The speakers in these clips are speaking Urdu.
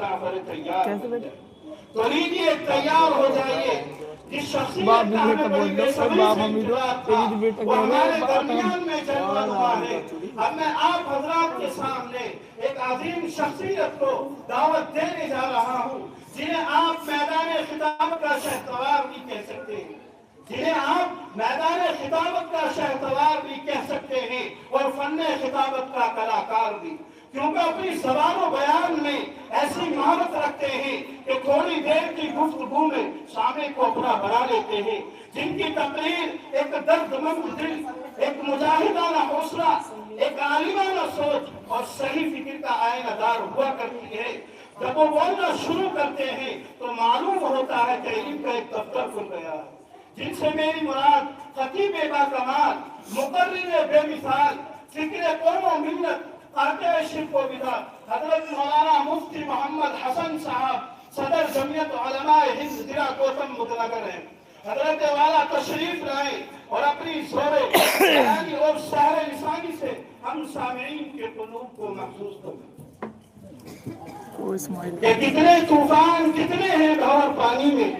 مسافر تیار ہو جائے۔ تو لیجیے تیار ہو جائیے، جس شخصیت کا ہمیں بڑی بے صبری سے انتظار تھا وہ ہمارے درمیان میں جلوہ نما ہے۔ اب میں آپ حضرات کے سامنے ایک عظیم شخصیت کو دعوت دینے جا رہا ہوں، جنہیں آپ میدان خطابت کا شہسوار بھی کہہ سکتے ہیں، جنہیں آپ میدان خطابت کا شہسوار بھی کہہ سکتے ہیں، اور فن خطابت کا کلاکار بھی، کیونکہ اپنی زبان و بیان میں ایسی مہارت رکھتے ہیں کہ تھوڑی دیر کی گفتگو میں سامع کو اپنا بنا لیتے ہیں، جن کی تقریر ایک دردمند دل، ایک مجاہدانہ حوصلہ، ایک عالمانہ سوچ اور صحیح فکر کا آئینہ دار ہوا کرتی ہے۔ جب وہ بولنا شروع کرتے ہیں تو معلوم ہوتا ہے کہ علم کا ایک دفتر کھل گیا ہے۔ جن سے میری مراد خطیب با کمال، مقرر بے مثال، فکر قوم و ملت، قاطع شرک و بدعت، حضرت مولانا مفتی محمد حسن صاحب، صدر جمعیت علماء ہند ضلع گوتم بدھ نگر ہیں۔ حضرت والا تشریف لائیں اور اپنی زور بیانی اور سحر لسانی سے ہم سامعین کے قلوب کو محسوس کریں کہ کتنے طوفان کتنے ہیں بھور پانی میں،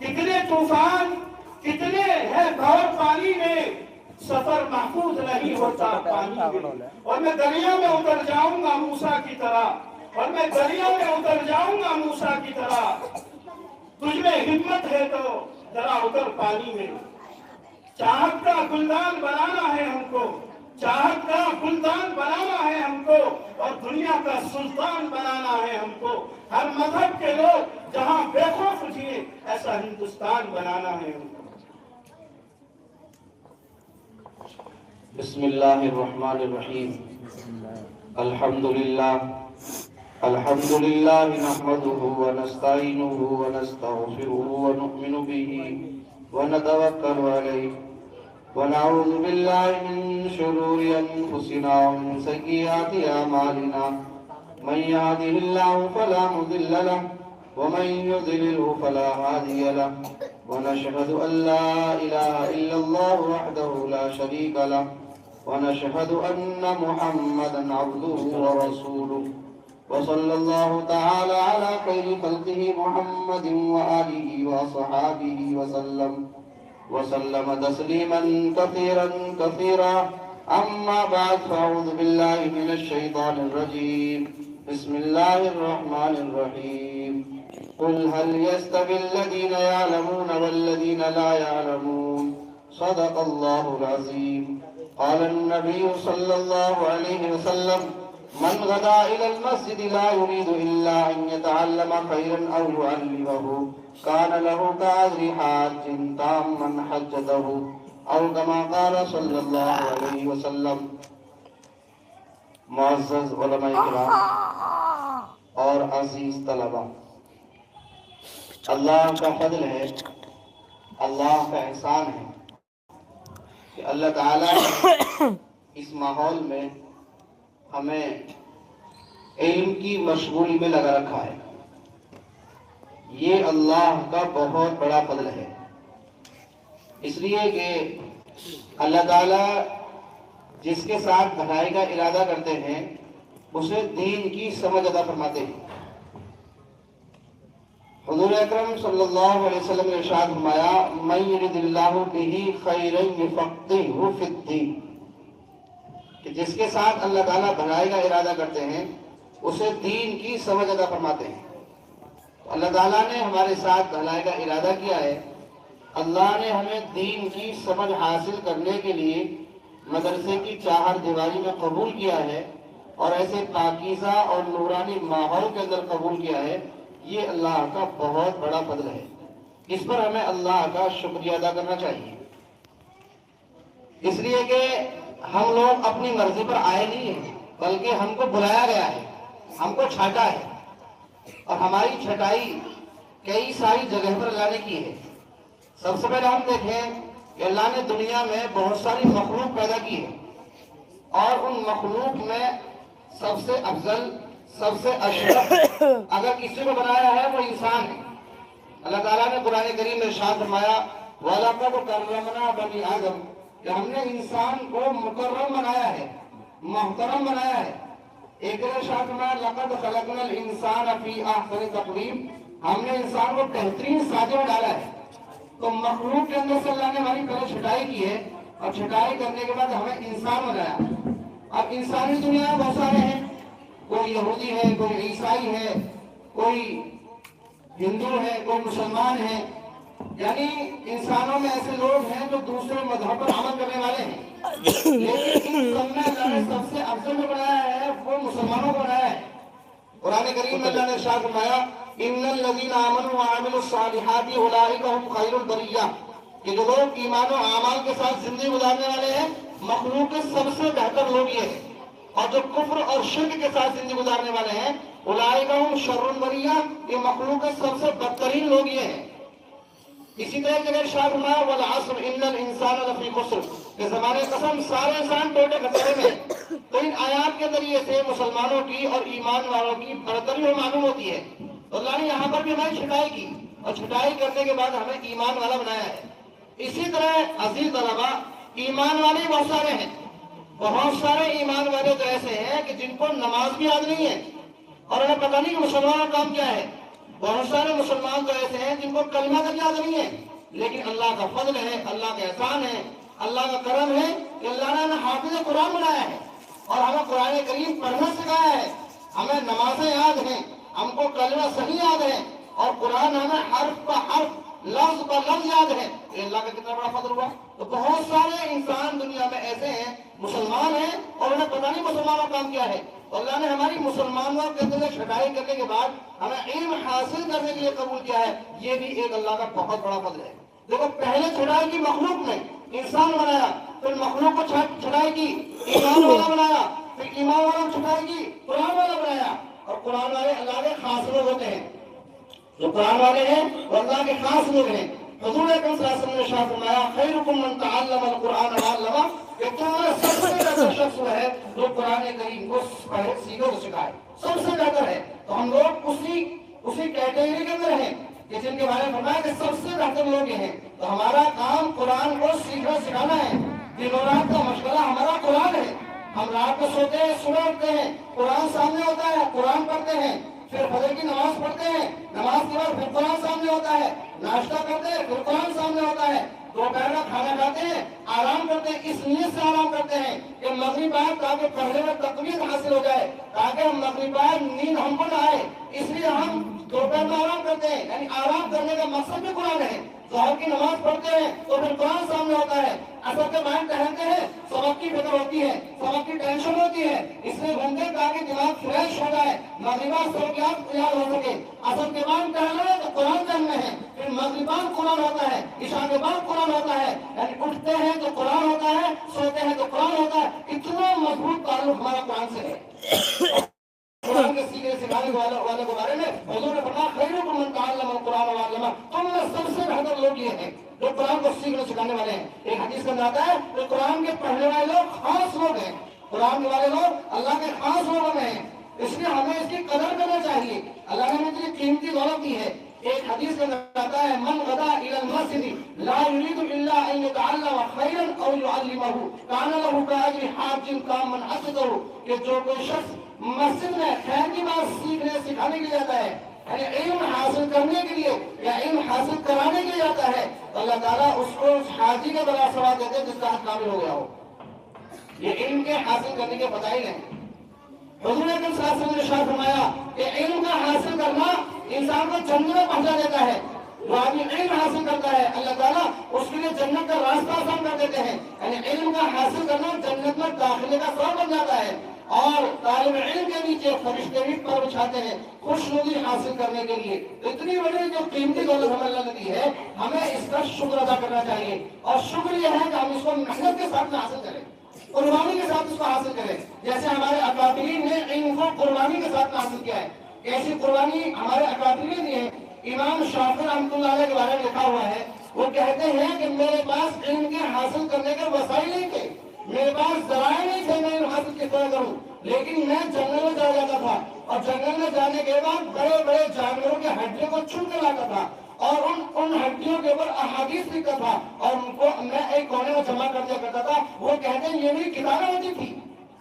کتنے طوفان کتنے ہیں بھور پانی میں، سفر محفوظ نہیں ہوتا پانی میں۔ اور میں دریا میں اتر جاؤں گا موسیٰ کی طرح، اور میں دریا میں اتر جاؤں گا موسیٰ کی طرح، تجھ میں ہمت ہے تو ذرا اتر پانی میں۔ چاہت کا گلدان بنانا ہے ہم کو، چاہت کا گلدان بنانا ہے ہم کو، اور دنیا کا سلطان بنانا ہے ہم کو۔ ہر مذہب کے لوگ جہاں بے خوف جیے ایسا ہندوستان بنانا ہے ہم کو۔ بسم اللہ الرحمن الرحیم۔ الحمدللہ نحمده ونستعینه ونستغفره ونؤمن به ونتوکل علیہ ونعوذ باللہ من شرور انفسنا ومن سیئات اعمالنا، من يهده الله فلا مضل له ومن يضلله فلا هادي له، ونشهد أن لا إله إلا الله وحده لا شريك له، ونشهد أن محمدا عبده ورسوله، وصلى الله تعالى على خير خلقه محمد وآله وصحابه وسلم تسليما كثيرا كثيرا، أما بعد فأعوذ بالله من الشيطان الرجيم، بسم الله الرحمن الرحيم، قل هل يستوي الذين يعلمون والذين لا يعلمون، صدق الله العظيم۔ قال النبي صلى الله عليه وسلم، من غدا إلى المسجد لا يريد إلا أن يتعلم خيرا أو يعلمه كان له كأجر حاج تاما حجته، أو كما قال صلی اللہ علیہ وسلم۔ معزز علماء کرام اور عزیز طلبہ، اللہ کا فضل ہے، اللہ کا احسان ہے کہ اللہ تعالیٰ نے اس ماحول میں ہمیں علم کی مشغولی میں لگا رکھا ہے۔ یہ اللہ کا بہت بڑا فضل ہے، اس لیے کہ اللہ تعالیٰ جس کے ساتھ بھلائی کا ارادہ کرتے ہیں اسے دین کی سمجھ عطا فرماتے ہیں۔ حضور اکرم صلی اللہ علیہ وسلم نے ارشاد فرمایا، من یرد اللہ بہ خیرا یفقہہ فی الدین، کہ جس کے ساتھ اللہ تعالیٰ بھلائی کا ارادہ کرتے ہیں اسے دین کی سمجھ عطا فرماتے ہیں۔ اللہ تعالیٰ نے ہمارے ساتھ بھلائی کا ارادہ کیا ہے، اللہ نے ہمیں دین کی سمجھ حاصل کرنے کے لیے مدرسے کی چہار دیواری میں قبول کیا ہے اور ایسے پاکیزہ اور نورانی ماحول کے اندر قبول کیا ہے۔ یہ اللہ کا بہت بڑا فضل ہے، اس پر ہمیں اللہ کا شکریہ ادا کرنا چاہیے، اس لیے کہ ہم لوگ اپنی مرضی پر آئے نہیں ہیں بلکہ ہم کو بلایا گیا ہے، ہم کو چھانٹا ہے، اور ہماری چھٹائی کئی ساری جگہ پر اللہ نے کی ہے۔ سب سے پہلے ہم دیکھیں کہ اللہ نے دنیا میں بہت ساری مخلوق پیدا کی ہے، اور ان مخلوق میں سب سے افضل، سب سے اشرف اگر کسی کو بنایا ہے وہ انسان ہے۔ اللہ تعالیٰ نے قرآن کریم میں ارشاد فرمایا، وَلَقَدْ كَرَّمْنَا بَنِي آدَمَ، کہ ہم نے انسان کو مکرم بنایا ہے، محترم بنایا ہے۔ ایک ارشاد فرمایا لقد خلقنا الانسان فی احسن تقویم، ہم نے انسان کو بہترین سانچے میں ڈالا ہے. تو مخلوق کے اندر سے اللہ نے ہماری پہلے چھٹائی کی ہے، اور چھٹائی کرنے کے بعد ہمیں انسان بنایا. اب انسانی دنیا میں بہت سارے ہیں، کوئی یہودی ہے، کوئی عیسائی ہے، کوئی ہندو ہے، کوئی مسلمان ہے. یعنی انسانوں میں ایسے لوگ ہیں جو دوسرے مذہب پر عمل کرنے والے ہیں، لیکن ان سب میں اللہ نے سب سے افضل جو بنایا ہے وہ مسلمانوں کو بنایا ہے. قرآن کریم میں اللہ نے ارشاد فرمایا ان الذین آمنوا وعملوا الصالحات اولئک هم خیر البریہ، کہ جو لوگ ایمان و اعمال کے ساتھ زندگی گزارنے والے ہیں مخلوق کے سب سے بہتر لوگ یہ ہیں. اور جو کفر اور شرک کے ساتھ زندگی گزارنے والے ہیں اولئک هم شر البریہ، یہ مخلوق کے سب سے بدترین لوگ یہ ہیں. اسی طرح جگہ ارشاد فرمایا والعصر ان الانسان لفی خسر، کہ زمانے قسم سارے انسان ٹوٹے خسارے میں. تو ان آیات کے ذریعے سے مسلمانوں کی اور ایمان والوں کی برتری اور معلوم ہوتی ہے. تو اللہ نے یہاں پر بھی ہماری چھٹائی کی، اور چھٹائی کرنے کے بعد ہمیں ایمان والا بنایا ہے. اسی طرح عزیز طلبہ، ایمان والے بہت سارے ہیں. بہت سارے ایمان والے تو ایسے ہیں کہ جن کو نماز بھی یاد نہیں ہے اور انہیں پتہ نہیں کہ مسلمانوں کا کام کیا ہے. بہت سارے مسلمان تو ایسے ہیں جن کو کلمہ تک یاد نہیں ہے، لیکن اللہ کا فضل ہے، اللہ کا احسان ہے، اللہ کا کرم ہے کہ اللہ نے ہمیں حافظ قرآن بنایا ہے اور ہمیں قرآن کریم پڑھنا سکھایا ہے. ہمیں نمازیں یاد ہیں، ہم کو کلمہ صحیح یاد ہے، اور قرآن ہمیں حرف پر حرف لفظ پر لفظ یاد ہے. یہ اللہ کا کتنا بڑا فضل ہوا. تو بہت سارے انسان دنیا میں ایسے ہیں مسلمان ہیں اور انہیں پتہ نہیں مسلمانوں کا کام کیا ہے. اللہ نے ہماری مسلمانوں کے اندر چھٹائی کرنے کے بعد ہمیں علم حاصل کرنے کے لیے قبول کیا ہے. یہ بھی ایک اللہ کا بہت بڑا فضل ہے. دیکھو پہلے چھٹائی کی مخلوق میں انسان بنایا، پھر مخلوق کو چھٹائی کی ایمان والا بنایا، پھر ایمان والا چھٹائی کی قرآن والا بنایا. اور قرآن والے اللہ کے خاص لوگ ہوتے ہیں. جو قرآن والے ہیں وہ اللہ کے خاص لوگ ہیں. حضور اکرم صلی اللہ علیہ وسلم نے ارشاد فرمایا خیرکم من تعلم القرآن وعلمہ، کہ تم میں سب سے بہتر شخص وہ ہے جو قرآن کریم کو سیکھے اور سکھائے. سب سے بہتر ہے. تو ہم لوگ اسی کیٹیگری کے اندر ہیں کہ جن کے بارے میں فرمایا کہ سب سے بہتر لوگ یہ ہیں. تو ہمارا کام قرآن کو سیکھنا سکھانا ہے. دن و رات کا مشغلہ ہمارا قرآن ہے. ہم رات کو سوتے ہیں، صبح اٹھتے ہیں، قرآن سامنے ہوتا ہے، قرآن پڑھتے ہیں، پھر فجر کی نماز پڑھتے ہیں، نماز کے بعد پھر قرآن سامنے ہوتا ہے، ناشتہ کرتے ہیں، پھر قرآن سامنے ہوتا ہے، دوپہر کا کھانا کھاتے ہیں، آرام کرتے ہیں. اس نیت سے آرام کرتے ہیں کہ مغرب آئے تاکہ پڑھنے میں تقویت حاصل ہو جائے، تاکہ ہم مغرب آئے نیند ہم کو نہ آئے. اس لیے ہم دوپہر میں آرام کرتے ہیں. یعنی آرام کرنے کا مقصد بھی قرآن ہے. ظہر کی نماز پڑھتے ہیں تو پھر قرآن سامنے ہوتا ہے. اثر کے بعد ٹہلتے ہیں، سبق کی فکر ہوتی ہے، سبق کی ٹینشن ہوتی ہے، اس لیے گھومتے تاکہ دماغ فریش ہو جائے، مغربہ سبق یاد ہو سکے. اثر کے بعد ٹہلنا ہے تو قرآن ٹہلنا ہے، پھر مغربہ قرآن ہوتا ہے، عشاء کے بعد قرآن ہوتا ہے. یعنی اٹھتے ہیں تو قرآن ہوتا ہے، سوتے ہیں تو قرآن ہوتا ہے. اتنا مضبوط تعلق ہمارا قرآن سے ہے. قرآن کے سیکھنے سکھانے والے کے بارے میں حضور نے فرمایا خیرکم من تعلم القرآن وعلمہ، تم میں سب سے بہتر لوگ یہ ہیں جو قرآن کو سیکھنے سکھانے والے ہیں. ایک حدیث کے اندر آتا ہے کہ قرآن کے پڑھنے والے لوگ خاص لوگ ہیں. قرآن والے لوگ اللہ کے خاص لوگوں میں ہیں. اس لیے ہمیں اس کی قدر کرنا چاہیے. اللہ نے ہمیں اتنی قیمتی دولت دی ہے. ایک حدیث کے اندر آتا ہے من غدا الى المسجد لا يريد الا ان يتعلم خيرا او يعلمه كان له كاجر حاج كامن حسده، کہ جو کوئی شخص مسجد میں خیر کی بات سیکھنے سکھانے کے لیے جاتا ہے، یعنی علم حاصل کرنے کے لیے یا علم حاصل کرانے کے لیے جاتا ہے، تو اللہ تعالیٰ اس کو اس حاجی کا بڑا ثواب دیتے ہیں جس کا حق کامل ہو گیا ہو. یہ علم کے حاصل کرنے کے فضائل ہیں. حضور اکرم صلی اللہ علیہ وسلم نے ارشاد فرمایا کہ علم کا حاصل کرنا انسان کو جنت میں پہنچا دیتا ہے. جو آدمی علم حاصل کرتا ہے اللہ تعالیٰ اس کے لیے جنت کا راستہ آسان کر دیتے ہیں. یعنی علم کا حاصل کرنا جنت میں داخلے کا سبب بن جاتا ہے. اور طالب علم کے نیچے فرشتے بھی پر بچھاتے ہیں خوشنودی حاصل کرنے کے لیے. اتنی بڑی جو قیمتی دولت ہمیں اللہ نے دی ہے، ہمیں اس کا شکر ادا کرنا چاہیے. اور شکر یہ ہے کہ ہم اس کو محنت کے ساتھ حاصل کریں، قربانی کے ساتھ اس کو حاصل کریں. جیسے ہمارے اکابرین نے علم کو قربانی کے ساتھ حاصل کیا ہے، ایسی قربانی ہمارے اکابرین نے. امام شافعی رحمۃ اللہ علیہ کے بارے میں لکھا ہوا ہے، وہ کہتے ہیں کہ میرے پاس علم کے حاصل کرنے کے وسائل نہیں تھے، میرے پاس ذرائع نہیں تھے میں علم حاصل کس طرح کروں، لیکن میں جنگل میں چلا جاتا تھا اور جنگل میں جانے کے بعد بڑے بڑے جانوروں کے ہڈیوں کو چن کے لاتا تھا اور ان ہڈیوں کے اوپر احادیث لکھتا تھا اور ان کو میں ایک کونے میں جمع کر دیا کرتا تھا. وہ کہتے ہیں یہ میری کتابیں ہوتی تھی.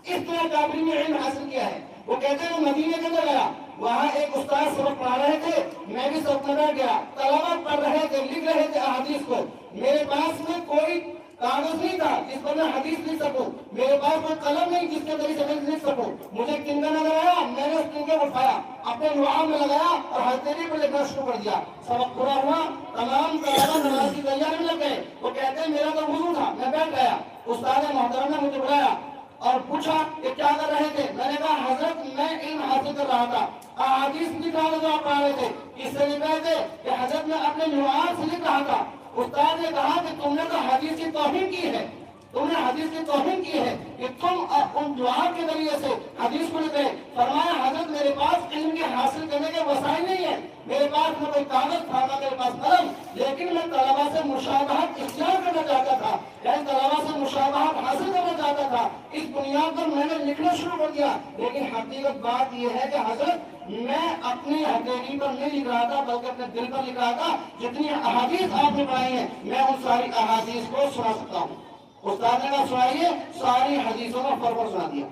اس طرح کابری میں علم حاصل کیا ہے. وہ کہتے ہیں مدینے کے اندر گیا, وہاں ایک استاد سبق پڑھا رہے تھے, میں بھی سبق میں بیٹھ گیا, طلبہ پڑھ رہے تھے, لکھ رہے تھے احادیث کو, میرے پاس میں کوئی کاغذ نہیں تھا جس پر میں حدیث لکھ سکوں, میرے پاس کوئی قلم نہیں جس کے ذریعے سے لکھ سکوں. مجھے ایک تنگا نظر آیا, میں نے اس تنگے کو اٹھایا, اپنے لعاب میں لگایا اور ہتھیلی پر لکھنا شروع کر دیا. سبق پورا ہوا, تمام طلبہ نماز کی تیاری میں لگ گئے. وہ کہتے ہیں میرا تو وضو تھا, میں بیٹھ گیا. استاد محترم نے مجھے بلایا اور پوچھا کہ کیا کر رہے تھے. میں نے کہا حضرت میں علم حاصل کر رہا تھا, احادیث لکھ رہا تھا جو آپ پڑھا رہے تھے. اس سے لکھ رہے تھے کہ حضرت میں اپنے لعاب سے لکھ رہا تھا. استاد نے کہا کہ تم نے تو حدیث کی توہین کی ہے, تم نے حدیث کی توہین کی ہے کہ تم ان دعا کے ذریعے سے حدیث کو لکھ رہے. فرمایا حضرت میرے پاس علم کے حاصل کرنے کے وسائل نہیں ہے, میرے پاس نہ کوئی کاغذ تھا نہ میرے پاس قلم, لیکن میں طلبہ سے مشابہت اختیار کرنا چاہتا تھا, یعنی طلبہ سے مشابہت حاصل کرنا چاہتا تھا. اس بنیاد پر میں نے لکھنا شروع کر دیا. لیکن حقیقت بات یہ ہے کہ حضرت میں اپنی ہتھیلی پر نہیں لکھ رہا تھا بلکہ اپنے دل پر لکھ رہا تھا. جتنی احادیث آپ نے پڑھائی ہیں میں ان ساری احادیث کو سنا سکتا ہوں. استاد نے کہا سنائیے, ساری حدیثوں کا فرق سنا دیا.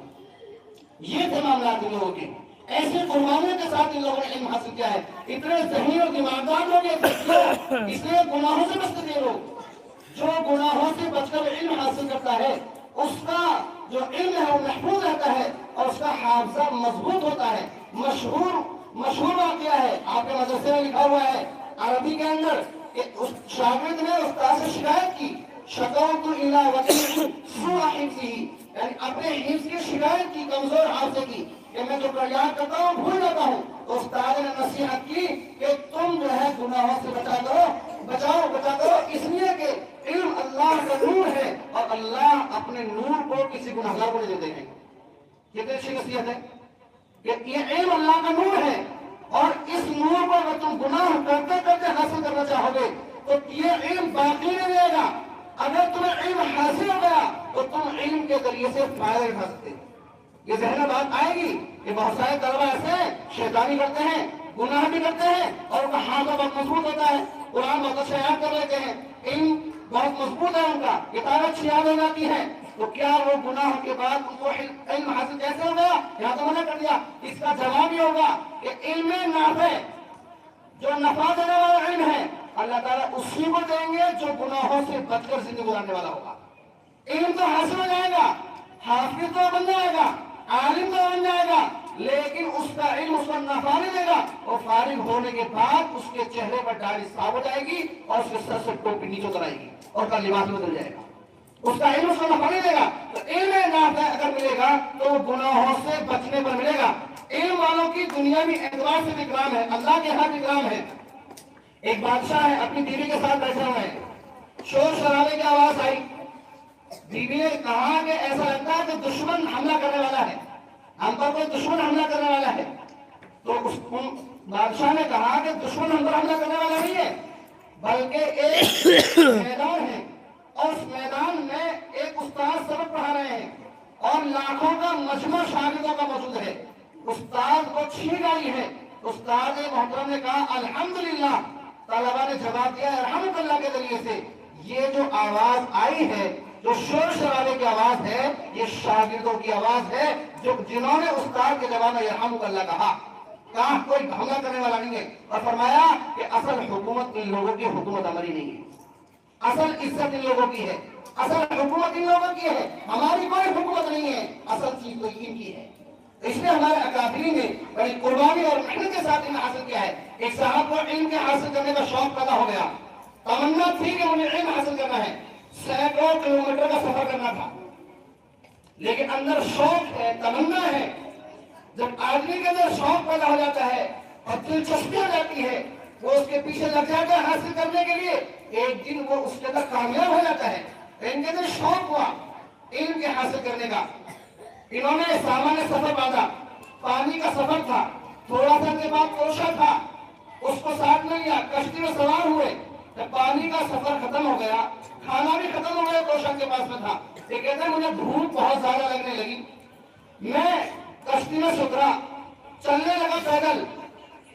یہ تھے معاملات ان لوگوں کے, ایسے قربانیوں کے ساتھ ان لوگوں نے علم حاصل کیا ہے. اتنے ذہین اور دماغدار لوگ اس لیے گناہوں سے بچتے تھے لوگ. جو گناہوں سے بچ کر علم حاصل کرتا ہے اس کا جو علم ہے وہ محفوظ رہتا ہے اور اس کا حافظہ مضبوط ہوتا ہے. مشہور واقعہ ہے, آپ کے مدرسے میں لکھا ہوا ہے عربی کے اندر کہ اس شاگرد نے استاد سے شکایت کی, شکوت الی وکیع سوء حفظہ, یعنی اپنے حفظ کی شکایت کی, کمزور حافظے کی, کہ میں جو یاد کرتا ہوں بھول جاتا ہوں. استاد نے نصیحت کی کہ تم جو ہے گناہوں سے بچاؤ اس لیے کہ علم اللہ کا نور ہے اور اللہ اپنے نور کو کسی گناہگار کو نہیں دیتے ہیں. کتنی اچھی نصیحت ہے کہ یہ علم اللہ کا نور ہے اور اس نور کو اگر تم گناہ کرتے کرتے حاصل کرنا چاہو گے تو یہ علم باقی نہیں رہے گا. اگر تمہیں علم حاصل ہو گیا تو تم علم کے ذریعے سے فائدہ اٹھا سکتے. یہ ذہن میں بات آئے گی کہ بہت سارے طلبہ ایسے ہیں شیطانی کرتے ہیں, گناہ بھی کرتے ہیں اور ان کا حافظہ بہت مضبوط ہوتا ہے, قرآن بہت اچھا یاد کر لیتے ہیں, علم بہت مضبوط ہے ان کا, کتاب اچھی یاد ہو جاتی ہے. تو کیا وہ گناہ کے بعد ان کو علم حاصل کیسے ہو گیا؟ یہاں تو منع کر دیا. اس کا جواب یہ ہوگا کہ علم نافع, جو نفع دینے والا علم ہے, اللہ تعالیٰ اسی کو دیں گے جو گناہوں سے بچ کر زندگی گزارنے والا ہوگا. علم تو حاصل ہو جائے گا, حافظ تو بن جائے گا, عالم تو بن جائے گا, لیکن اس کا علم اس کو نفع نہیں دے گا. اور فارغ ہونے کے بعد اس کے چہرے پر داڑھی صاف ہو جائے گی اور اس کے سر سے ٹوپی نیچے اتر آئے گی اور اس کا لباس بدل جائے گا. اس کا علم اس کو نفع نہیں دے گا. تو علم نافع اگر ملے گا تو وہ گناہوں سے بچنے پر ملے گا. علم والوں کی دنیاوی اعتبار سے بھی اکرام ہے, اللہ کے ہاں بھی اکرام ہے. ایک بادشاہ ہے, اپنی بیوی کے ساتھ بیٹھے ہوئے ہیں, شور شرابے کی آواز آئی. بیوی نے کہا کہ ایسا لگتا ہے کہ دشمن حملہ کرنے والا ہے, ہم پر کوئی دشمن حملہ کرنے والا ہے. تو بادشاہ نے کہا کہ دشمن ہم پر حملہ کرنے والا نہیں ہے بلکہ ایک میدان ہے اور اس میدان میں ایک استاد سبق پڑھا رہے ہیں اور لاکھوں کا مجمع شاگردوں کا موجود ہے. استاد کو چھینک آئی ہے. استاد محترم نے کہا الحمدللہ. طلبہ نے جواب دیا رحمت اللہ کے ذریعے سے, یہ جو آواز آئی ہے, جو شور شرابے کی آواز ہے, یہ شاگردوں کی آواز ہے جنہوں نے استاد کے جواب میں رحمت اللہ کہا. کہا کوئی حملہ کرنے والا نہیں ہے. اور فرمایا کہ اصل حکومت ان لوگوں کی حکومت عملی نہیں ہے, اصل عزت ان لوگوں کی ہے, اصل حکومت ان لوگوں کی ہے, ہماری کوئی حکومت نہیں ہے, اصل چیز تو ان کی ہے. اس لیے ہمارے اکابرین نے بڑی قربانی اور محنت کے ساتھ علم حاصل کیا ہے. ایک صاحب کو علم کے حاصل کرنے کا شوق پیدا ہو گیا, تمنا تھی کہ مجھے علم حاصل کرنا ہے, سینکڑوں کلومیٹر کا سفر کرنا تھا, لیکن اندر شوق ہے, تمنا ہے. جب آدمی کے اندر شوق پیدا ہو جاتا ہے اور دلچسپی ہو جاتی ہے, وہ اس کے پیچھے لگ جاتا ہے حاصل کرنے کے لیے, ایک دن وہ اس کے اندر کامیاب ہو جاتا ہے. ان کے اندر شوق ہوا علم کے حاصل کرنے کا. انہوں نے سامان سفر باندھا, پانی کا سفر تھا, تھوڑا سا کے بعد کوشا تھا, اس کو ساتھ میں لیا, کشتی میں سوار ہوئے. جب پانی کا سفر ختم ہو گیا, کھانا بھی ختم ہو گیا, کوشا کے پاس میں تھا. یہ کہتے ہیں مجھے بھوک بہت زیادہ لگنے لگی, میں کشتی میں اترا, چلنے لگا پیدل.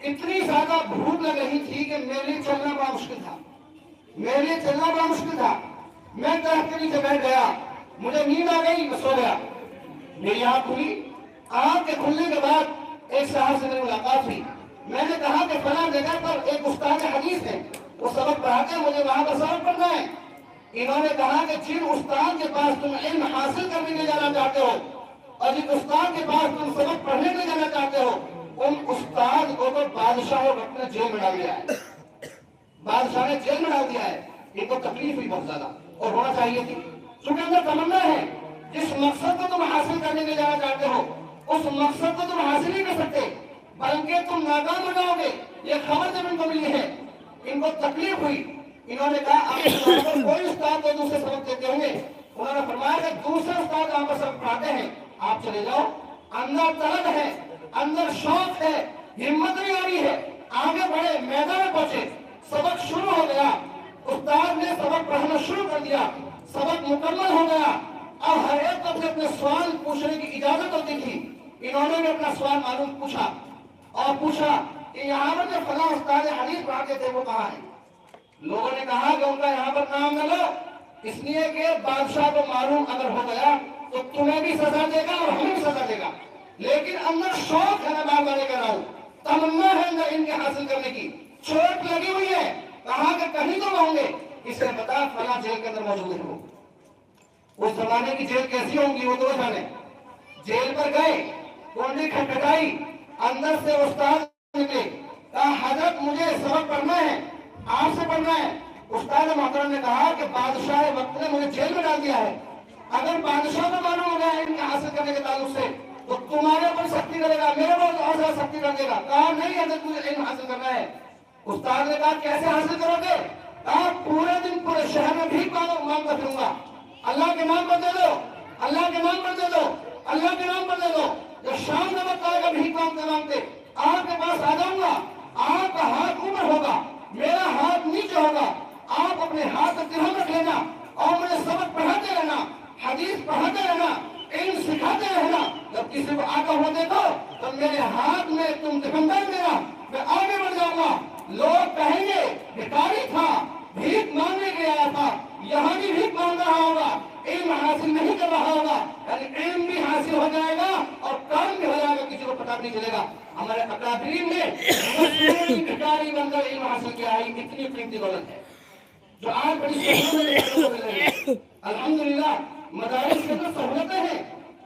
اتنی زیادہ بھوک لگ رہی تھی کہ میرے لیے چلنا بڑا مشکل تھا. میں درخت کے نیچے بیٹھ گیا, مجھے نیند آ گئی, میں سو گیا. میری آنکھ کھلی, آنکھ کے کھلنے کے بعد ایک صاحب سے میری ملاقات ہوئی. میں نے کہا کہ فلاں جگہ پر ایک استاد حدیث ہے, وہ سبق پڑھاتے ہیں, مجھے وہاں پر سبق پڑھنا ہے. انہوں نے کہا کہ جن استاد کے پاس تم علم حاصل کرنے کے جانا چاہتے ہو اور جن استاد کے پاس تم سبق پڑھنے کے جانا چاہتے ہو, ان استاد کو تو بادشاہ وقت نے جیل میں ڈال دیا ہے. بادشاہ نے جیل میں ڈال دیا ہے. ان کو تکلیف ہوئی بہت زیادہ, اور ہونا چاہیے تھی. چونکہ اندر تمنا ہے, جس مقصد کو تم حاصل کرنے کے جانا چاہتے ہو اس مقصد کو تم حاصل نہیں کر سکتے بلکہ تم ناکام ہو جاؤ گے. یہ خبر جب ان کو ملی ہے, ان کو تکلیف ہوئی. انہوں نے کہا کوئی استاد کو دوسرے سبق دیتے ہوں گے. انہوں نے فرمایا کہ دوسرے استاد آپ پر سبق پڑھاتے ہیں, آپ چلے جاؤ. اندر طلب ہے, اندر شوق ہے, ہمت نہیں آ رہی ہے, آگے بڑھے, میدان میں پہنچے. سبق شروع ہو گیا, استاد نے سبق پڑھنا شروع کر دیا, سبق مکمل ہو گیا. اب ہر ایک کو اپنے سوال پوچھنے کی اجازت ہوتی تھی. انہوں نے بھی اپنا سوال معلوم پوچھا اور پوچھا کہ یہاں پر جو فلاں استاد حدیث پڑھاتے تھے وہ کہاں ہے. لوگوں نے کہا کہ ان کا یہاں پر نام نہ لو, اس لیے کہ بادشاہ کو معلوم اگر ہو گیا تو تمہیں بھی سزا دے گا اور ہمیں بھی سزا دے گا. لیکن اندر شوق ہے, میں بار بار کہہ رہا ہوں, تمنا ہے اندر ان کے حاصل کرنے کی, چوٹ لگی ہوئی ہے. کہا کہ کہیں تو ہوں گے. اس نے بتا فلاں جیل کے اندر موجود ہے. اس زمانے کی جیل کیسی ہوں گی وہ تو جانے. جیل پر گئے, کنڈی کھٹکھٹائی, اندر سے استاد نکلے. کہا حضرت مجھے سبق پڑھنا ہے, آپ سے پڑھنا ہے. استاد محترم نے کہا کہ بادشاہ وقت نے مجھے جیل میں ڈال دیا ہے. اگر بادشاہ کو معلوم ہو گیا ہے ان کے حاصل کرنے کے تعلق سے تو تمہارے اوپر سختی کرے گا, میرے اوپر اور زیادہ سختی کر دے گا. کہا نہیں حضرت مجھے علم حاصل کرنا ہے. استاد نے کہا کیسے حاصل کرو گے؟ کہا پورے دن پورے شہر میں بھیک مانگتا پھروں گا. اللہ کے نام پر دے دو, اللہ کے نام پر دے دو, اللہ کے نام پر دے دو. جب شام کا وقت آئے گا بھیک مانگتے مانگتے آپ کے پاس آ جاؤں گا. آپ کا ہاتھ اوپر ہوگا, میرا ہاتھ نیچے ہوگا. آپ اپنے ہاتھ کا درہم رکھ لینا اور مجھے سبق پڑھاتے رہنا, حدیث پڑھاتے رہنا, علم سکھاتے رہنا. جب کسی کو آتا ہوا دیکھو تو میرے ہاتھ میں تم درہم دے دینا, میں آگے بڑھ جاؤں گا. لوگ کہیں گے بھکاری تھا, بھیک مانگنے کے آیا تھا, یہاں بھی بھیک مانگ رہا ہوگا, علم حاصل نہیں کر رہا ہوگا. یعنی علم بھی حاصل ہو جائے گا اور کام بھی ہو جائے گا, کسی کو پتہ نہیں چلے گا. ہمارے اکابرین نے بھکاری بن کر علم حاصل کیا ہے. اتنی قیمتی دولت ہے جو آج بڑی الحمدللہ. مدارس کے اندر سہولتیں ہیں,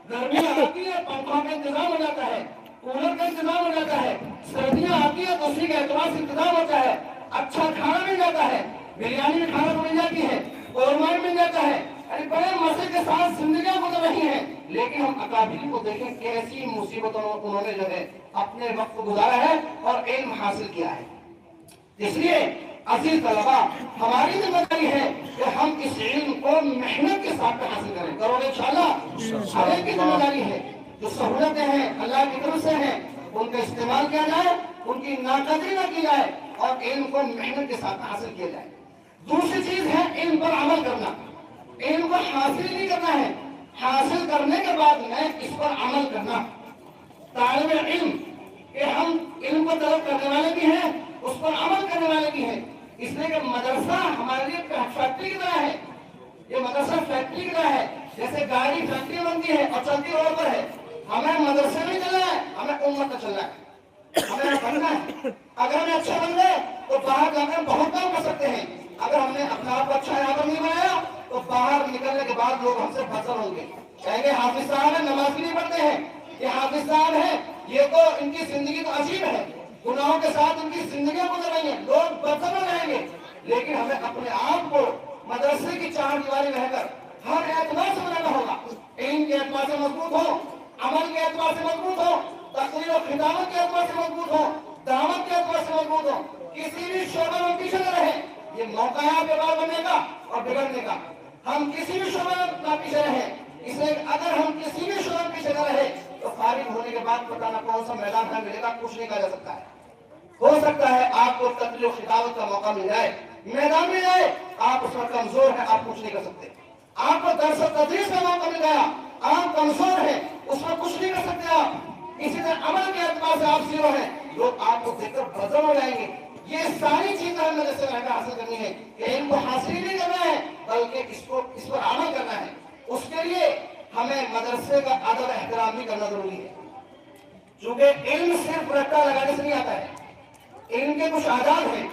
گرمیاں آتی ہے پنکھوں کا انتظام ہو جاتا ہے, کولر کا انتظام ہو جاتا ہے, سردیاں آتی ہے تو اسی کا اعتبار سے انتظام ہوتا ہے, اچھا کھانا مل جاتا ہے, بریانی میں کھانا مل جاتی ہے, قورمہ مل جاتا ہے. بڑے مزے کے ساتھ زندگیاں گزر رہی ہیں. لیکن ہم اکابرین کو دیکھیں کیسی مصیبتوں انہوں نے جو ہے اپنے وقت گزارا ہے اور علم حاصل کیا ہے. اس لیے عزیز طلبہ, ہماری ذمہ داری ہے کہ ہم اس علم کو محنت کے ساتھ حاصل کریں. کرو گے انشاءاللہ. ہر ایک کی ذمہ داری ہے, جو سہولتیں ہیں اللہ کی طرف سے ہیں ان کا استعمال کیا جائے, ان کی ناقدری نہ کی جائے اور علم کو محنت کے ساتھ حاصل کیا جائے. دوسری چیز ہے علم پر عمل کرنا. علم کو حاصل نہیں کرنا ہے, حاصل کرنے کے بعد میں اس پر عمل کرنا. طالب علم کہ ہم علم کو طلب کرنے والے بھی ہیں, اس پر عمل کرنے والے بھی ہیں. اس لیے کہ مدرسہ ہمارے لیے فیکٹری کی طرح ہے. یہ مدرسہ فیکٹری کی طرح ہے, جیسے گاڑی فیکٹری بنتی ہے اور چلتی روڈ پر ہے. ہمیں مدرسے میں چلنا ہے, ہمیں امت میں چلنا ہے, ہمیں بننا ہے. اگر ہمیں اچھا بن گئے تو باہر جا کر بہت کام کر سکتے ہیں. اگر ہم نے اپنا آپ کو اچھا یہاں پر نہیں بنایا تو باہر نکلنے کے بعد لوگ ہم سے بدتر ہوں گے. کہیں گے حافظ صاحب ہیں, نماز بھی نہیں پڑھتے ہیں, یہ حافظ صاحب ہیں, یہ تو ان کی زندگی تو عجیب ہے, گناہوں کے ساتھ ان کی زندگیاں گزر رہی ہیں, لوگ بدتر ہو جائیں گے. لیکن ہمیں اپنے آپ کو مدرسے کی چار دیواری رہ کر ہر اعتبار سے بنانا ہوگا. علم کے اعتبار سے مضبوط ہو, عمل کے اعتبار سے مضبوط ہو, تقریر و خدمت کے اعتبار سے مضبوط ہو, دعوت کے اعتبار سے مضبوط ہو. کسی بھی شعبے میں پیچھے نہ رہے. یہ موقع ہے آپ کے بعد بننے کا اور بگڑنے کا. ہم کسی بھی شعبے میں نہ پیچھے رہے. اس لیے اگر ہم کسی بھی شعبے میں پیچھے نہ رہے تو فارغ ہونے کے بعد پتہ نہ کون سا میدان ہمیں ملے گا, کچھ نہیں کہا جا سکتا ہے. ہو سکتا ہے آپ کو تقریر و خطابت کا موقع مل جائے, میدان مل جائے, آپ اس میں کمزور ہیں, آپ کچھ نہیں کر سکتے. آپ کو درس و تدریس کا موقع مل گیا, آپ کمزور ہیں, اس میں کچھ نہیں کر سکتے آپ. اسی طرح عمل کے اعتبار سے آپ زیرو ہیں, لوگ آپ کو دیکھ کر بدل ہو جائیں گے. یہ ساری چیزیں ہمیں جیسے رہ کر حاصل کرنی ہے کہ ان کو حاصل نہیں کرنا ہے بلکہ اس پر عمل کرنا ہے. اس کے لیے ہمیں مدرسے کا ادب احترام بھی کرنا ضروری ہے. چونکہ علم صرف رٹا لگانے سے نہیں آتا ہے، علم کے کچھ آداب ہیں،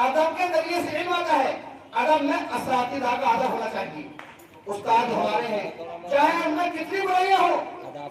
آداب کے ذریعے سے علم آتا ہے۔ ادب میں اساتذہ کا ادب ہونا چاہیے۔ استاد ہمارے ہیں، چاہے ان میں کتنی برائیاں ہو،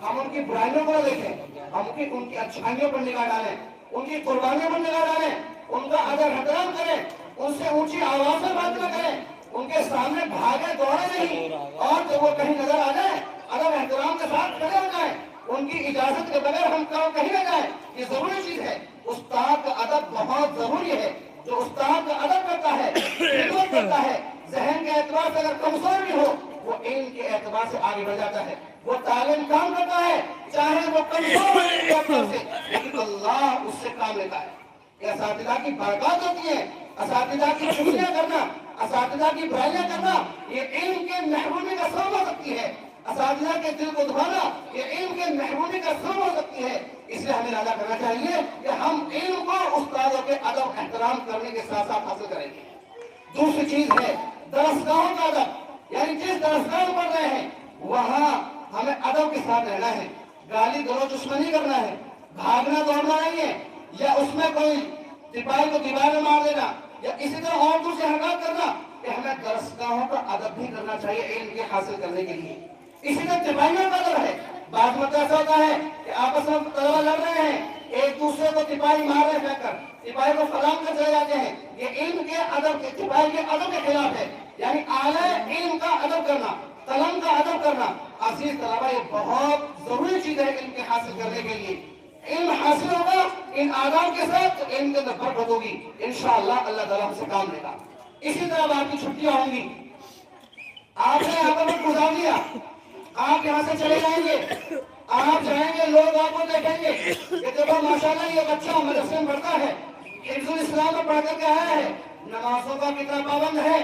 ہم ان کی برائیوں کو دیکھیں، ہم ان کی اچھائیوں پر نگاہ ڈالیں، ان کی قربانیوں پر نگاہ ڈالیں، ان کا ادب احترام کریں، ان سے اونچی آواز میں بات نہ کریں، ان کے سامنے بھاگے دوڑے نہیں، اور جب وہ کہیں نظر آ جائیں ادب احترام کے ساتھ کھڑے ہو جائیں، ان کی اجازت کے بغیر ہم کہیں نہ جائیں۔ یہ ضروری چیز ہے۔ استاد کا ادب بہت ضروری ہے۔ جو استاد کا ادب کرتا ہے، خدمت کرتا ہے، ذہن کے اعتبار سے اگر کمزور بھی ہو، وہ علم کے اعتبار سے آگے بڑھ جاتا ہے۔ وہ تعلیم کام کرتا ہے، چاہے وہ کمزور ہو علم کے اعتبار سے، لیکن اللہ اس سے کام لیتا ہے۔ یہ اساتذہ کی برکات ہوتی ہے۔ اساتذہ کی چغلیاں کرنا، اساتذہ کی برائیاں کرنا، یہ علم کے محرومی کا سبب ہو سکتی ہے۔ اساتذہ کے دل کو دبانا، یہ علم کے محرومی کا سبب ہو سکتی ہے۔ اس لیے ہمیں ارادہ کرنا چاہیے کہ ہم علم کو استادوں کے ادب احترام کرنے کے ساتھ ساتھ حاصل کریں گے۔ دوسری چیز ہے درسگاہوں کا ادب، یعنی جس درسگاہ میں پڑھ رہے ہیں وہاں ہمیں ادب کے ساتھ رہنا ہے، گالی گلوچ اس میں نہیں کرنا ہے، بھاگنا دوڑنا نہیں ہے، یا اس میں کوئی سپاہی کو دیوار میں مار دینا، یا اسی طرح اور دوسرے حرکات کرنا۔ کہ ہمیں درسگاہوں کا ادب بھی کرنا چاہیے علم کے حاصل کرنے کے لیے۔ اسی طرح سپاہیوں کا ادب ہے۔ بعض مرتبہ ایسا ہوتا ہے کہ آپس میں طلبہ لڑ رہے ہیں، ایک دوسرے کو سپاہی مار رہے پھینک کر، سپاہی کو سلام کر چلے جاتے ہیں۔ یہ علم کے ادب کے، سپاہی کے ادب کے خلاف ہے۔ یعنی اعلی علم کا ادب کرنا، قلم کا ادب کرنا، عزیز طلبہ یہ بہت ضروری چیز ہے علم کے حاصل کرنے کے لیے۔ علم حاصل ہوگا ان آداب کے ساتھ، علم کے اندر برکت ہوگی، انشاءاللہ اللہ تعالیٰ ہم سے کام لے گا۔ اسی طرح آپ کی چھٹیاں ہوں گی، آپ نے یہاں پر گزار دیا، آپ یہاں سے چلے جائیں گے، آپ جائیں گے، لوگ آپ کو دیکھیں گے کہ دیکھو ماشاءاللہ یہ بچہ مدرسے میں پڑھتا ہے، حفظ الاسلام میں پڑھ کر کے آیا ہے، نمازوں کا کتنا پابند ہے،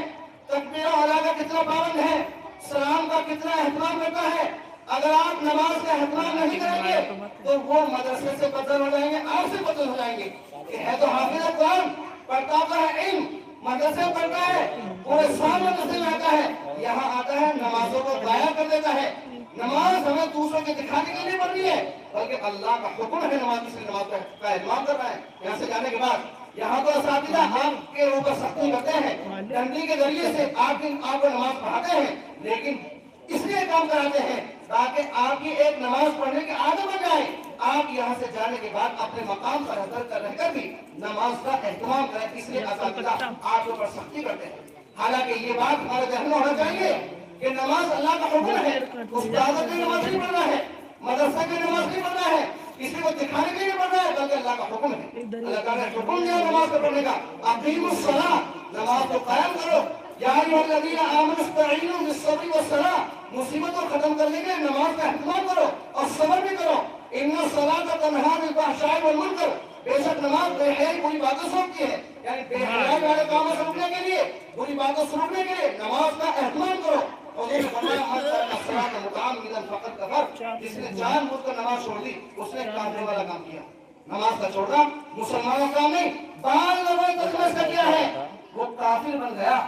تکبیر و اعلیٰ کا کتنا پابند ہے، سلام کا کتنا اہتمام کرتا ہے۔ اگر آپ نماز کا اہتمام نہیں کریں گے تو وہ مدرسے سے بدل ہو جائیں گے، آپ سے بدل ہو جائیں گے۔ کہ ہے تو حافظ قرآن، پڑھتا تو ہے علم، مدرسے میں پڑھتا ہے، پورے سال مدرسے میں آتا ہے، یہاں آتا ہے نمازوں کو ضائع کر دیتا ہے۔ نماز ہمیں دوسروں کے دکھانے کے لیے پڑھنی ہے، بلکہ اللہ کا حکم ہے نماز کی، نماز کا اہتمام کر رہا ہے۔ یہاں سے جانے کے بعد یہاں تو اساتذہ آپ کے اوپر سختی کرتے ہیں، ڈنڈی کے ذریعے سے آپ کو نماز پڑھاتے ہیں، لیکن اس لیے کام کراتے ہیں تاکہ آپ کی ایک نماز پڑھنے کی عادت بن جائے۔ آپ یہاں سے جانے کے بعد اپنے مقام پر رہ کر بھی نماز کا اہتمام کریں، اس لیے اساتذہ آپ کے اوپر سختی کرتے ہیں۔ حالانکہ یہ بات ہمارے ذہن میں ہونا چاہیے کہ نماز اللہ کا حکم ہے، استاد کی نماز نہیں پڑھنا ہے، مدرسہ کی نماز نہیں پڑھنا ہے، کسی کو دکھانے کے لیے پڑھنا ہے، بلکہ اللہ کا حکم ہے۔ اللہ تعالیٰ نے حکم دیا نماز کو پڑھنے کا، اقیموا الصلاۃ، نماز کو قائم کرو۔ یا ایھا الذین آمنوا استعینوا بالصبر والصلاۃ، مصیبت کو ختم کرنے کے لیے نماز کا اہتمام کرو اور صبر بھی کرو۔ ان الصلاۃ تنہی عن الفحشاء والمنکر، بے شک نماز بے حیائی بری باتوں سے روکتی ہے، یعنی بے حیائی والے کاموں سے روکنے کے لیے، بری باتوں سے روکنے کے لیے نماز کا اہتمام کرو۔ حضور نے فرمایا من ترک الصلاۃ متعمدا فقد کفر، جس نے جان بوجھ کر نماز چھوڑ دی اس نے کافر والا کام کیا۔ نماز کا چھوڑنا مسلمانوں کا کام نہیں، بعض لوگوں نے تجویز کر دیا ہے وہ کافر بن گیا،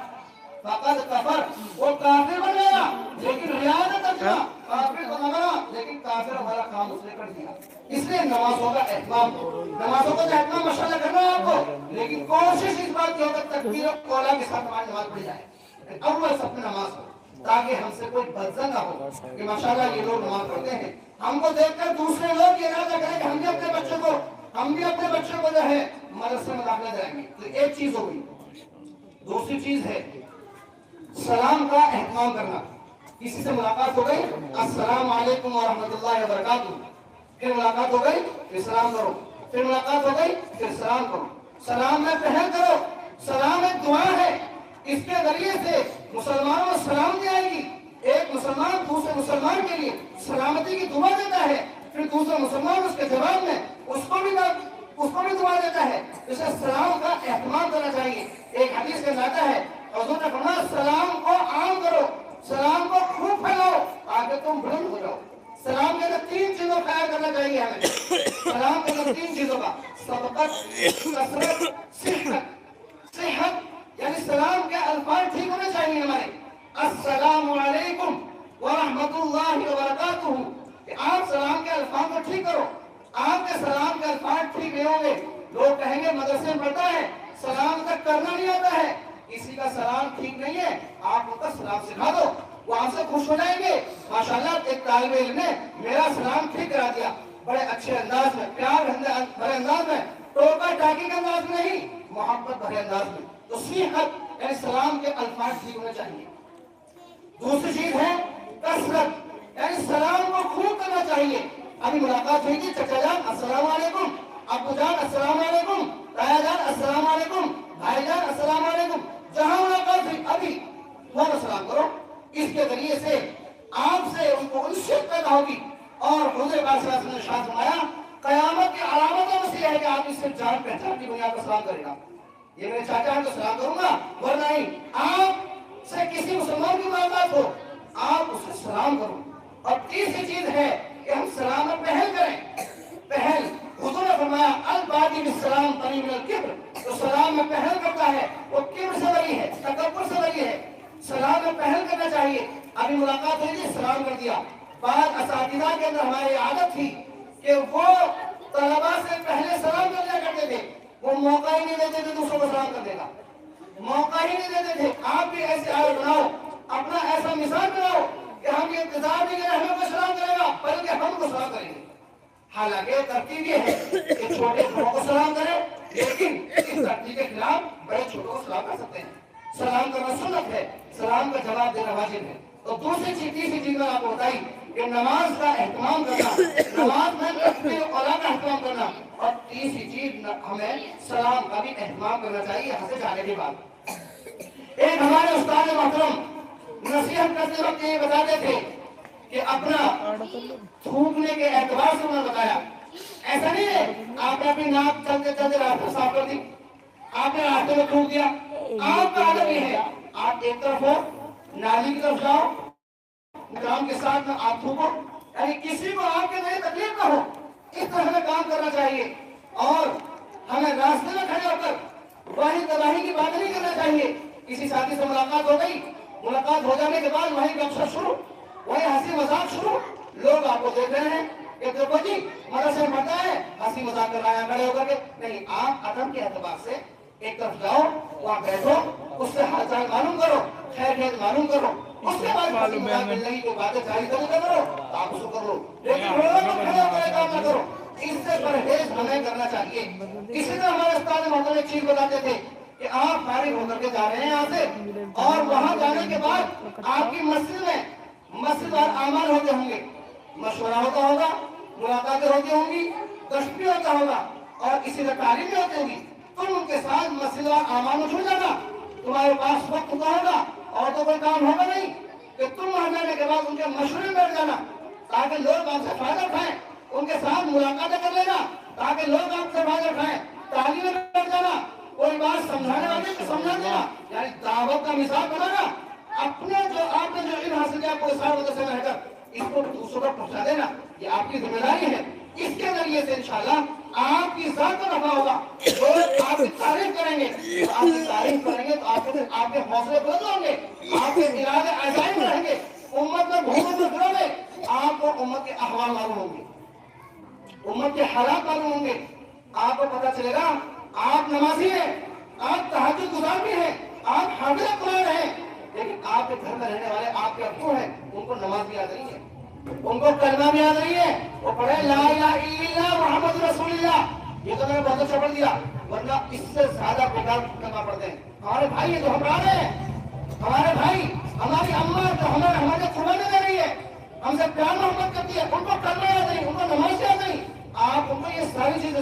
فقد کفر، وہ کافر بن گیا، لیکن ریاضت اچھا کافر تو نہ بنا، لیکن کافر والا کام اس نے کر دیا۔ اس لیے نمازوں کا اہتمام، نمازوں کا اہتمام ماشاءاللہ کرنا ہے آپ کو، لیکن کوشش اس بات کی ہو کہ تکبیر و قولا کے ساتھ ہماری نماز پڑھی جائے، اول سب میں نماز ہو، تاکہ ہم سے کوئی بدزن نہ ہو کہ ماشاءاللہ یہ لوگ نماز پڑھتے ہیں، ہم کو دیکھ کر دوسرے لوگ یہ ارادہ کریں کہ ہم بھی اپنے بچوں کو جو ہے مدرسے میں داخلہ دلائیں گے۔ تو ایک چیز ہو گئی۔ دوسری چیز ہے سلام کا اہتمام کرنا۔ کسی سے ملاقات ہو گئی، السلام علیکم ورحمۃ اللہ وبرکاتہ، پھر ملاقات ہو گئی پھر سلام کرو، پھر ملاقات ہو گئی پھر سلام کرو، سلام میں پہل کرو۔ سلام ایک دعا ہے، اس کے ذریعے سے مسلمانوں میں سلامتی آئے گی۔ ایک مسلمان دوسرے مسلمان کے لیے سلامتی کی دعا دیتا ہے، پھر دوسرا مسلمان اس کے جواب میں اس کو بھی دعا دیتا ہے۔ اس لیے سلام کا اہتمام کرنا چاہیے۔ ایک حدیث کے اندر آتا ہے حضور نے فرمایا سلام کو عام کرو، سلام کو خوب پھیلاؤ تاکہ تم بلند ہو جاؤ۔ سلام کے اندر 3 چیزوں کا خیال کرنا چاہیے ہمیں۔ سلام کے اندر 3 چیزوں کا، سبقت، کثرت، صحت، یعنی سلام کے الفاظ ٹھیک ہونے چاہیے ہمارے۔ السلام علیکم ورحمۃ اللہ وبرکاتہ، کہ آپ سلام کے الفاظ کو ٹھیک کرو، آپ کے سلام پڑھتا ہے سلام تک کرنا نہیں آتا ہے، کسی کا سلام ٹھیک نہیں ہے، آپ ان کا سلام سکھا دو، وہ آپ سے خوش ہو جائیں گے. ماشاءاللہ ایک طالب علم نے میرا سلام ٹھیک کرا دیا، بڑے اچھے انداز میں، پیار بھرے انداز میں، ٹوکا ٹاکی کے انداز میں نہیں، محبت بھرے انداز میں. تو صیغت یعنی سلام کے الفاظ ٹھیک ہونے چاہیے. دوسری چیز ہے کثرت، یعنی سلام کو خوب کرنا چاہیے. ابھی ملاقات ہوئی تھی، چچا جان السلام علیکم، ابو جان السلام علیکم، تایا جان السلام علیکم، بھائی جان السلام علیکم. جہاں ملاقات ہوئی ابھی فوراً سلام کرو. اس کے ذریعے سے آپ سے ان کو انشیت پیدا ہوگی. اور حضور پاک صلی اللہ علیہ وسلم نے ارشاد فرمایا قیامت کی علامتوں میں سے یہ ہے کہ آپ اس سے جان پہچان کی بنیاد پر سلام کرے گا. یہ میرے چاچا ہیں تو سلام کروں گا، ورنہ نہیں. آپ سے کسی مسلمان کی ملاقات ہو آپ اس سے سلام کرو. اور تیسری چیز ہے کہ ہم سلام میں پہل کریں. پہل حضور نے فرمایا البادی بالسلام طری من الکبر، جو سلام میں پہل کرتا ہے وہ کبر سے بری ہے، تکبر سے بری ہے. سلام میں پہل کرنا چاہیے. ابھی ملاقات ہوئی تھی، سلام کر دیا. بعض اساتذہ کے اندر ہماری عادت تھی کہ وہ طلبا سے پہلے سلام کر لیا کرتے تھے، وہ موقع ہی نہیں دیتے تھے دوسروں کو سلام کرنے کا، موقع ہی نہیں دیتے تھے. آپ بھی ایسے عادت بناؤ، اپنا ایسا مثال بناؤ کہ ہم یہ انتظار نہیں کریں ہمیں کوئی سلام کرے گا، بلکہ ہم کو سلام کریں گے. حالانکہ ترتیب یہ ہے کہ چھوٹے بڑوں کو سلام کریں، لیکن اس ترتیب کے خلاف بڑے چھوٹوں کو سلام کر سکتے ہیں. سلام کرنا سنت ہے، سلام کا جواب دینا واجب ہے. تو دوسری چیز تیسری چیز میں آپ کو بتائی کہ نماز کا اہتمام کرنا، نماز میں اپنے اولا کا اہتمام کرنا. اور تیسری چیز ہمیں سلام کا بھی اہتمام کرنا چاہیے یہاں سے جانے کے بعد. ایک ہمارے استاد محترم نصیحت کرتے وقت یہ بتاتے تھے کہ اپنا تھوکنے کے اعتبار سے انہوں نے بتایا ایسا نہیں ہے آپ نے اپنی ناک چلتے چلتے راستے صاف کر دی، آپ نے راستے میں تھوک دیا. آپ کا عادت یہ ہے آپ ایک طرف ہو، نالی کی طرف جاؤ، کام کے ساتھ میں آپ تھوکو، یعنی کسی کو آپ کے ذریعے تکلیف نہ ہو، اس طرح ہمیں کام کرنا چاہیے. اور ہمیں راستے میں کھڑے ہو کر واہی تباہی کی بات نہیں کرنا چاہیے. کسی ساتھی سے ملاقات ہو گئی، ملاقات ہو جانے کے بعد وہیں گپ شپ شروع، وہیں ہنسی مذاق شروع. لوگ آپ کو دیکھ رہے ہیں کہ دیکھو جی مدرسے میں پڑھتا ہے، ہنسی مذاق کر رہا ہے کھڑے ہو کر کے. نہیں، آپ ادب کے اعتبار سے ایک طرف جاؤ، وہاں بیٹھو، اس سے حال چال معلوم کرو، خیر خیر معلوم کرو. اس کے بعد ہنسی مذاق ملنے کی کوئی باتیں جاری کرو آپ اس کو کر لو، لیکن کھڑے ہو کر کام نہ کرو. اس سے پرہیز ہمیں کرنا چاہیے. اسی طرح ہمارے استاد محترم ایک چیز بتاتے تھے کہ آپ فارغ ہو کر کے جا رہے ہیں یہاں سے، اور وہاں جانے کے بعد آپ کی مسجد میں مسجد وار اعمال ہوتے ہوں گے، مشورہ ہوتا ہوگا، ملاقاتیں ہوتی ہوں گی، گشت بھی ہوتا ہوگا، اور اسی طرح تعلیم بھی ہوتی ہوگی. تم ان کے ساتھ مسجد وار اعمال میں چھوڑ جانا. تمہارے پاس وقت ہوتا ہوگا اور تو کوئی کام ہوگا نہیں کہ تم وہاں جانے کے بعد ان کے مشورے میں بیٹھ جانا تاکہ لوگ آپ سے فائدہ اٹھائیں. ان کے ساتھ ملاقاتیں کر لینا تاکہ لوگ آپ سے فائدہ اٹھائیں. تعلیم میں بیٹھ جانا، کوئی بات سمجھانے والے کو سمجھا دینا، یعنی دعوت کا مثال بنانا. اپنے جو آپ نے جو علم حاصل کیا کوئی سال مدرسے میں رہ کر اس کو دوسروں کو پہنچا دینا، یہ آپ کی ذمہ داری ہے. اس کے ذریعے سے انشاءاللہ آپ کی ذات کا نفع ہوگا. لوگ آپ کی تعریف کریں گے، تو آپ کی تعریف کریں گے تو آپ کے حوصلے بلند ہوں گے، آپ کے ارادے عزائم رہیں گے. امت میں گھومو تو پھرو گے، آپ کو امت کے احوال معلوم ہوں گے، امت کے حالات معلوم ہوں گے. آپ کو پتہ چلے گا آپ نمازی ہیں، آپ تہجد گزار بھی ہیں، آپ حافظ قرآن ہیں، لیکن آپ کے گھر میں رہنے والے آپ کے ابو ہیں، ان کو نماز بھی یاد نہیں ہے، ان کو کلمہ بھی یاد نہیں ہے. وہ پڑھے لا الہ الا اللہ محمد رسول اللہ، یہ تو میں نے بہت اچھا پڑھ دیا، ورنہ اس سے زیادہ بیکار کلمہ پڑھتے ہیں. ہمارے بھائی ہیں جو ہم رہے ہیں، ہمارے بھائی، ہماری اماں جو ہمارے قربانی دے رہی ہے، ہم سے پیار محبت کرتی ہے، ان کو کلمہ یاد نہیں، ان کو نماز یاد نہیں. آپ ان کو یہ ساری چیزیں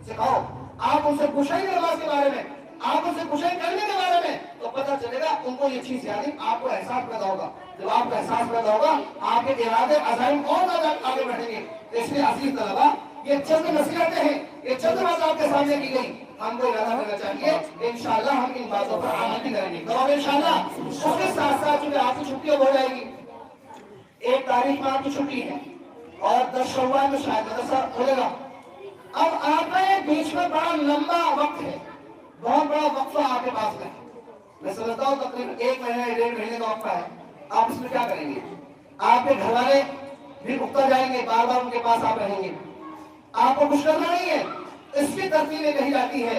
سکھاؤ. آپ ان سے پوچھیں گے نماز کے بارے میں، آپ ان سے پوچھیں کرنے کے بارے میں، تو پتہ چلے گا ان کو یہ چیز یاد نہیں. آپ کو احساس پیدا ہوگا. جب آپ کو احساس پیدا ہوگا آپ کے ارادے عزائم اور زیادہ آگے بڑھیں گے. اس لیے عزیز طلبا، یہ چند نصیحتیں ہیں، یہ چند بات آپ کے سامنے کی گئی. ہم کو ارادہ کرنا چاہیے انشاءاللہ ہم ان باتوں پر عمل بھی کریں گے. اور انشاءاللہ اس کے ساتھ ساتھ چونکہ آپ کی چھٹی ہو جائے گی، 1 تاریخ میں آپ کی چھٹی ہے اور 10 شوال میں شاید مدرسہ کھلے گا. اب آپ کے بیچ میں بڑا لمبا وقت ہے، بہت بڑا وقفہ آپ کے پاس میں. میں سمجھتا ہوں تقریباً 1 مہینہ 1.5 مہینے کا وقفہ ہے. آپ اس میں کیا کریں گے؟ آپ کے گھر والے بھی اکتا جائیں گے، بار بار ان کے پاس آپ رہیں گے، آپ کو کچھ کرنا نہیں ہے. اس کی ترتیب یہ کہی جاتی ہے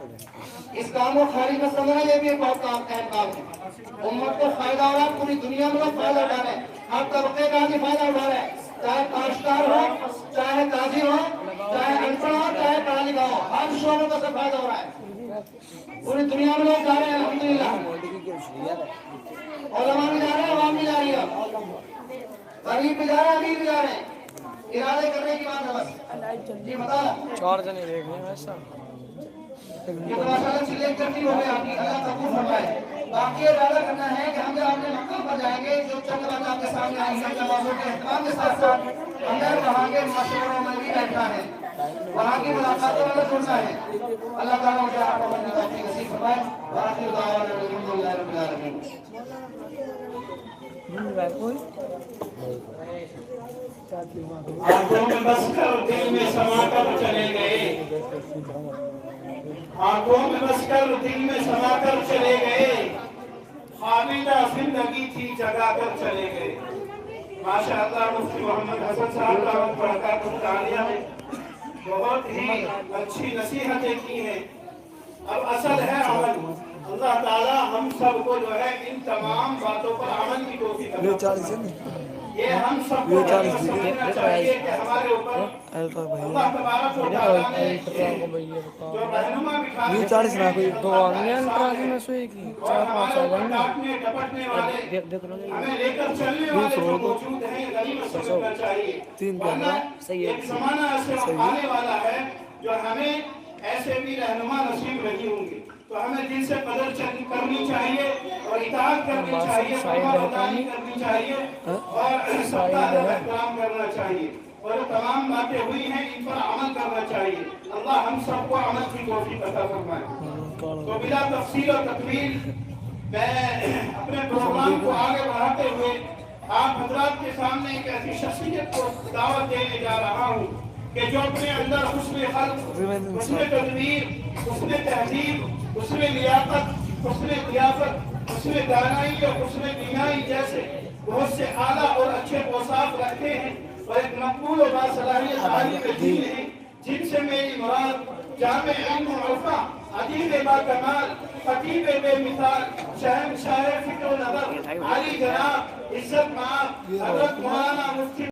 اس کام کو خالی نہ سمجھنا، یہ بھی ایک بہت اہم کام ہے۔ امت کو فائدہ ہو رہا ہے، پوری دنیا میں لوگ فائدہ اٹھا رہے ہیں، ہر طبقے کا بھی فائدہ اٹھا رہے ہیں، چاہے کاشتکار ہو، چاہے تاجر ہو، چاہے ان پڑھ ہو، چاہے پڑھا لکھا ہو، ہر شعبے کا سب فائدہ ہو رہا ہے۔ پوری دنیا میں لوگ جا رہے ہیں الحمدللہ، علماء بھی جا رہے ہیں، عوام بھی جا رہی ہے، غریب بھی جا رہے ہیں، امیر بھی جا رہے ہیں، ارادے کرنے کی بات ہے بس۔ جی بتاؤ، 4 جنے دیکھنے ہیں ایسا یہ تو ماشاءاللہ چیزیں کرتی ہو گئی آپ کی، اللہ قبول فرمائے۔ باقی ارادہ کرنا ہے کہ ہم جب اپنے مقام پر جائیں گے، جو چند باتیں آپ کے سامنے آئیں گے، نمازوں کے اہتمام کے ساتھ ساتھ ہمیں وہاں کے مشوروں میں بھی بیٹھنا ہے، وہاں کی ملاقاتوں میں جڑنا ہے۔ اللہ تعالیٰ مجھے آپ کو اپنی توفیق نصیب فرمائے۔ وآخر دعوانا الحمدللہ رب العالمین۔ آنکھوں میں بس کر دل میں سما کر چلے گئے، آنکھوں میں بس کر دل میں سما کر چلے گئے، خالدہ زندگی تھی جگا کر چلے گئے۔ ماشاءاللہ مفتی محمد حسن صاحب دعوت برکاتہ عالیہ نے بہت ہی اچھی نصیحتیں کی ہیں۔ اب اصل ہے عمل۔ اللہ تعالی ہم سب کو جو ہے ان تمام باتوں پر عمل کی توفیق عطا فرمائے۔ یہ ہم سب کو سمجھنا چاہیے کہ ہمارے اوپر اللہ تبارک و تعالیٰ نے جو رہنما بٹھائے ہیں، اور ہمارے اوپر کاٹنے ڈپٹنے والے، ہمیں لے کر چلنے والے جو موجود ہیں، غنیمت سمجھنا چاہیے، ورنہ ایک زمانہ ایسے آنے والا ہے جو ہمیں ایسے بھی رہنما نصیب نہیں ہوں گے۔ تو ہمیں دل سے قدر کرنی چاہیے اور اطاعت کرنی چاہیے، فرمانبرداری کرنی چاہیے اور سب کا ادب احترام کرنا چاہیے، اور جو تمام باتیں ہوئی ہیں ان پر عمل کرنا چاہیے۔ اللہ ہم سب کو عمل کی توفیق عطا فرمائے۔ تو بلا تفصیل اور تکمیل میں اپنے پروگرام کو آگے بڑھاتے ہوئے آپ حضرات کے سامنے ایک ایسی شخصیت کو دعوت دینے جا رہا ہوں کہ جو اپنے اندر حسن خلق، حسن تدبیر، حسن تہذیب، حسن لیاقت، حسن ضیافت، حسن دانائی اور حسن بینائی جیسے بہت سے اعلیٰ اور اچھے اوصاف رکھتے ہیں، اور ایک مقبول و باصلاحیت عالم دین ہیں، جن سے میری مراد جامع علم و عرفہ، ادیب با کمال، خطیب بے مثال، شہنشاہ فکر و نظر، علی جناب عزت مآب حضرت مولانا مفتی